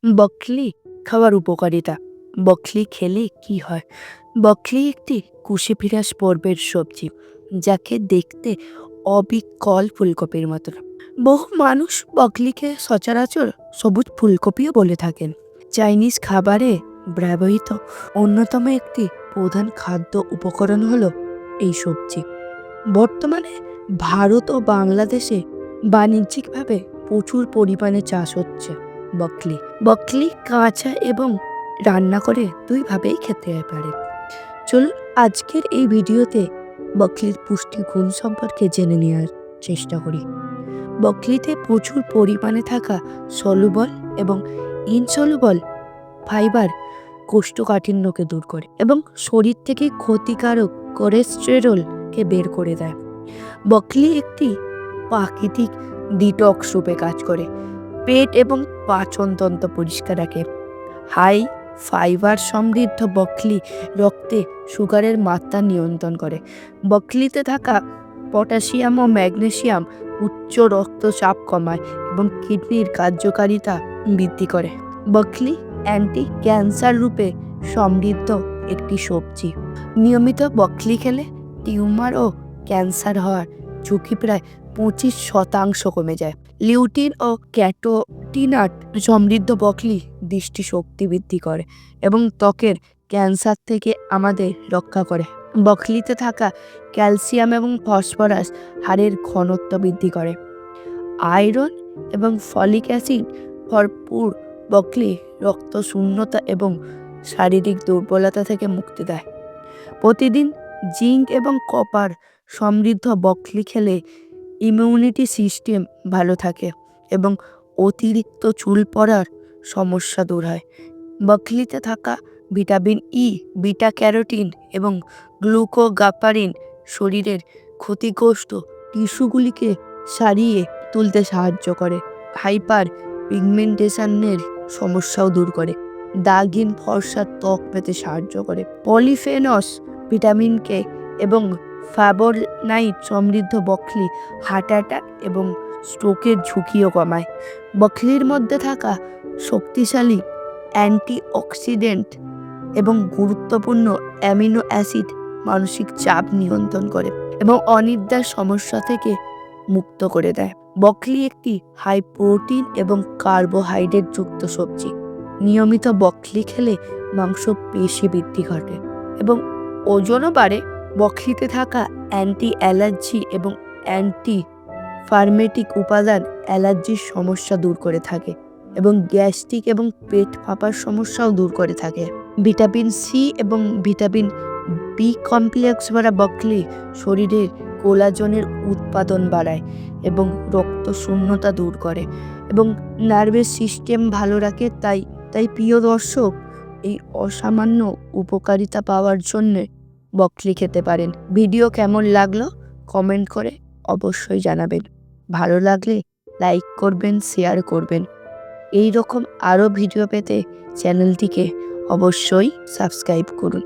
বকলি খাওয়ার উপকারিতা। বকলি খেলে কি হয়? বকলি একটি কুশিফিরাস পর্বের সবজি, যাকে দেখতে অবিকল ফুলকপির মতো। বহু মানুষ বকলিকে সচরাচর সবুজ ফুলকপিও বলে থাকেন। চাইনিজ খাবারে ব্যবহৃত অন্যতম একটি প্রধান খাদ্য উপকরণ হলো এই সবজি। বর্তমানে ভারত ও বাংলাদেশে বাণিজ্যিকভাবে প্রচুর পরিমাণে চাষ হচ্ছে বকলি। বকলি কাঁচা এবং রান্না করে দুইভাবেই খেতে পারে। চলুন আজকের এই ভিডিওতে বকলির পুষ্টি গুণ সম্পর্কে জেনে নেওয়ার চেষ্টা করি। বকলিতে প্রচুর পরিমাণে থাকা সলুবল এবং ইনসলুবল ফাইবার কোষ্ঠকাঠিন্যকে দূর করে এবং শরীর থেকে ক্ষতিকারক কোলেস্টেরলকে বের করে দেয়। বকলি একটি প্রাকৃতিক ডিটক্স রূপে কাজ করে, পেট এবং পাচনতন্ত্র পরিষ্কার রাখে। হাই ফাইবার সমৃদ্ধ বকলি রক্তে সুগারের মাত্রা নিয়ন্ত্রণ করে। বকলিতে থাকা পটাশিয়াম ও ম্যাগনেসিয়াম উচ্চ রক্তচাপ কমায় এবং কিডনির কার্যকারিতা বৃদ্ধি করে। বকলি অ্যান্টি ক্যান্সার রূপে সমৃদ্ধ একটি সবজি। নিয়মিত বকলি খেলে টিউমার ও ক্যান্সার হওয়ার ঝুঁকি প্রায় 25% কমে যায়। লিউটিন ও ক্যারোটিনাট সমৃদ্ধ বকলি দৃষ্টিশক্তি বৃদ্ধি করে এবং ত্বকের ক্যান্সার থেকে আমাদের রক্ষা করে। বকলিতে থাকা ক্যালসিয়াম এবং ফসফরাস হাড়ের ঘনত্ব বৃদ্ধি করে। আয়রন এবং ফলিক অ্যাসিড ভরপুর বকলি রক্ত শূন্যতা এবং শারীরিক দুর্বলতা থেকে মুক্তি দেয়। প্রতিদিন জিঙ্ক এবং কপার সমৃদ্ধ বকলি খেলে ইমিউনিটি সিস্টেম ভালো থাকে এবং অতিরিক্ত চুল পড়ার সমস্যা দূর হয়। বকলিতে থাকা ভিটামিন ই, বিটা ক্যারোটিন এবং গ্লুকোগাপারিন শরীরের ক্ষতিগ্রস্ত টিস্যুগুলিকে সারিয়ে তুলতে সাহায্য করে। হাইপার পিগমেন্টেশনের সমস্যাও দূর করে। দাগহীন ফর্সা ত্বক পেতে সাহায্য করে। পলিফেনস, ভিটামিন কে এবং ফ্লাভোনাইড সমৃদ্ধ বকলি হার্ট অ্যাটাক এবং স্ট্রোকের ঝুঁকিও কমায়। বকলির মধ্যে থাকা শক্তিশালী অ্যান্টিঅক্সিডেন্ট এবং গুরুত্বপূর্ণ অ্যামিনো অ্যাসিড মানসিক চাপ নিয়ন্ত্রণ করে এবং অনিদ্রার সমস্যা থেকে মুক্ত করে দেয়। বকলি একটি হাই প্রোটিন এবং কার্বোহাইড্রেট যুক্ত সবজি। নিয়মিত বকলি খেলে মাংস পেশি বৃদ্ধি ঘটে এবং ওজনও বাড়ে। বকলিতে থাকা অ্যান্টি অ্যালার্জি এবং অ্যান্টি ফার্মেটিক উপাদান অ্যালার্জির সমস্যা দূর করে থাকে এবং গ্যাস্ট্রিক এবং পেট ফাঁপার সমস্যাও দূর করে থাকে। ভিটামিন সি এবং ভিটামিন বি কমপ্লেক্স ভরা বকলি শরীরের কোলাজনের উৎপাদন বাড়ায় এবং রক্ত শূন্যতা দূর করে এবং নার্ভের সিস্টেম ভালো রাখে। তাই প্রিয় দর্শক, এই অসামান্য উপকারিতা পাওয়ার জন্য বকলি খেতে পারেন। ভিডিও কেমন লাগলো কমেন্ট করে অবশ্যই জানাবেন। ভালো লাগলে লাইক করবেন, শেয়ার করবেন। এই রকম আরও ভিডিও পেতে চ্যানেলটিকে অবশ্যই সাবস্ক্রাইব করুন।